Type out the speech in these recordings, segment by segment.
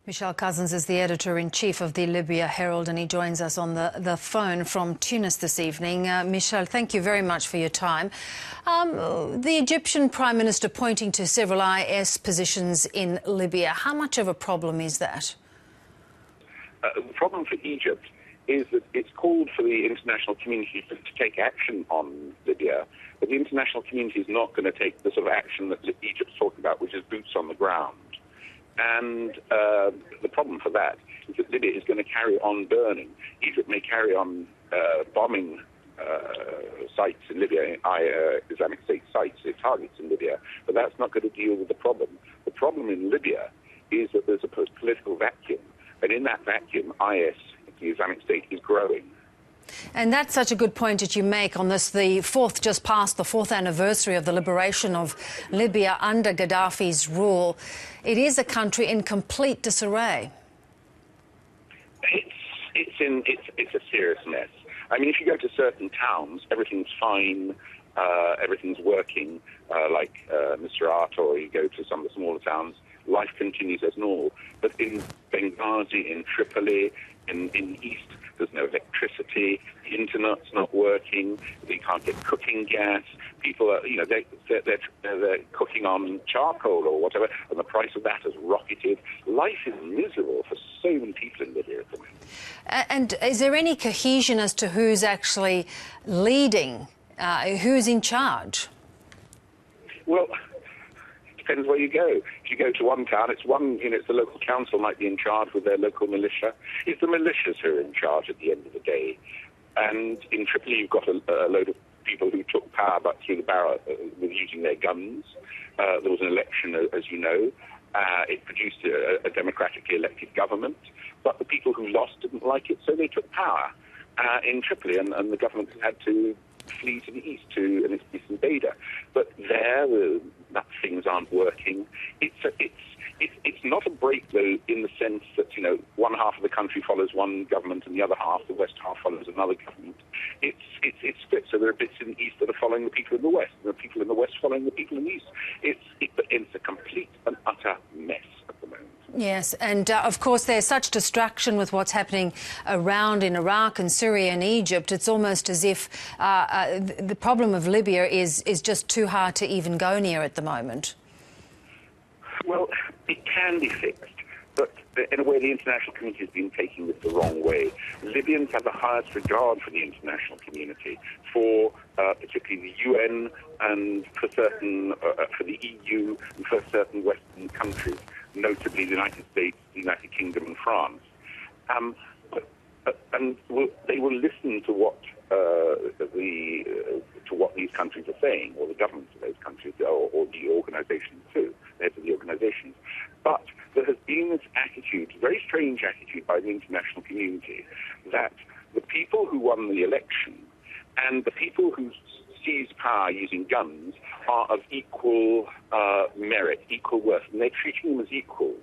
Michelle Cousins is the editor-in-chief of the Libya Herald, and he joins us on the phone from Tunis this evening. Michelle, thank you very much for your time. The Egyptian Prime Minister pointing to several IS positions in Libya. How much of a problem is that? The problem for Egypt is that it's called for the international community to take action on Libya, but the international community is not going to take the sort of action that Egypt's talking about, which is boots on the ground. And the problem for that is that Libya is going to carry on burning. Egypt may carry on bombing sites in Libya, Islamic State sites, targets in Libya, but that's not going to deal with the problem. The problem in Libya is that there's a political vacuum, and in that vacuum, IS, the Islamic State, is growing. And that's such a good point that you make on this, just past the fourth anniversary of the liberation of Libya under Gaddafi's rule. It is a country in complete disarray. It's a serious mess. I mean, if you go to certain towns, everything's fine, everything's working, like Misrat, or you go to some of the smaller towns, life continues as normal. But in Benghazi, in Tripoli, in the east, there's no electricity, the internet's not working, they can't get cooking gas, people are, they're cooking on charcoal or whatever, and the price of that has rocketed. Life is miserable for so many people in Libya at the moment. And is there any cohesion as to who's actually leading, who's in charge? Well, depends where you go. If you go to one town, it's the local council might be in charge with their local militia. It's the militias who are in charge at the end of the day. And in Tripoli, you've got a load of people who took power but through the barrel with using their guns. There was an election, as you know. It produced a democratically elected government, but the people who lost didn't like it, so they took power in Tripoli, and the government had to flee to the east to an eastern Beda. But there, things aren't working. It's not a break, though, in the sense that, one half of the country follows one government and the other half, the west half, follows another government. It's split, so there are bits in the east that are following the people in the west, and the people in the west following the people in the east. It's a complete and utter mess at the moment. Yes, and of course there's such distraction with what's happening around in Iraq and Syria and Egypt. It's almost as if the problem of Libya is just too hard to even go near at the moment. Well, it can be fixed, but in a way the international community has been taking this the wrong way. Libyans have the highest regard for the international community, for particularly the UN and for the EU and for certain Western countries, notably the United States, the United Kingdom and France. They will listen to what these countries are saying, or the governments of those countries, or the organisations too, the heads of the organisations. But there has been this attitude, very strange attitude by the international community, that the people who won the election and the people who seized power using guns are of equal merit, equal worth, and they're treating them as equals.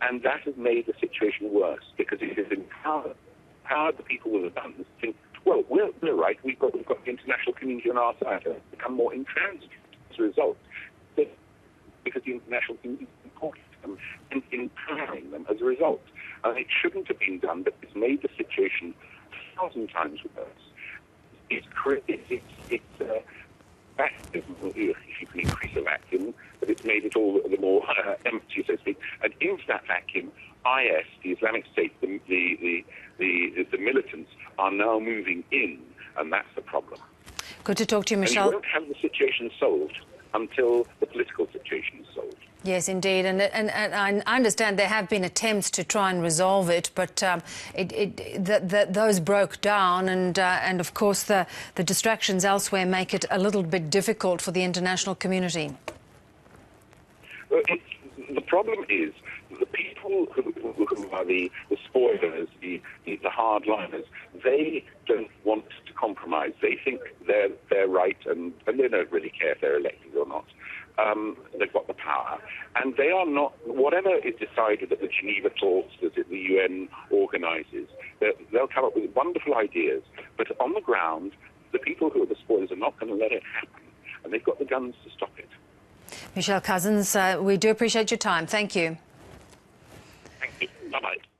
And that has made the situation worse, because it has empowered the people with the guns to think, well, we're right, we've got the international community on our side, to become more intransigent as a result. Because the international community is supporting them and empowering them as a result. And it shouldn't have been done, but it's made the situation 1,000 times worse. It's vacuum, if you can increase a vacuum, but it's made it all the more empty, so to speak. And into that vacuum, IS, the Islamic State, the militants are now moving in, and that's the problem. Good to talk to you, Michelle. And you won't have the situation solved until the political situation is solved. Yes, indeed, and I understand there have been attempts to try and resolve it, but those broke down, and of course the distractions elsewhere make it a little bit difficult for the international community. Well, the problem is the people who are the spoilers, the hardliners, they don't want to compromise. They think they're right, and they don't really care if they're elected or not. They've got the power, and they are not, whatever is decided at the Geneva talks that the UN organises, they'll come up with wonderful ideas, but on the ground, the people who are the spoilers are not going to let it happen, and they've got the guns to stop it. Michelle Cousins, we do appreciate your time. Thank you. Thank you. Bye-bye.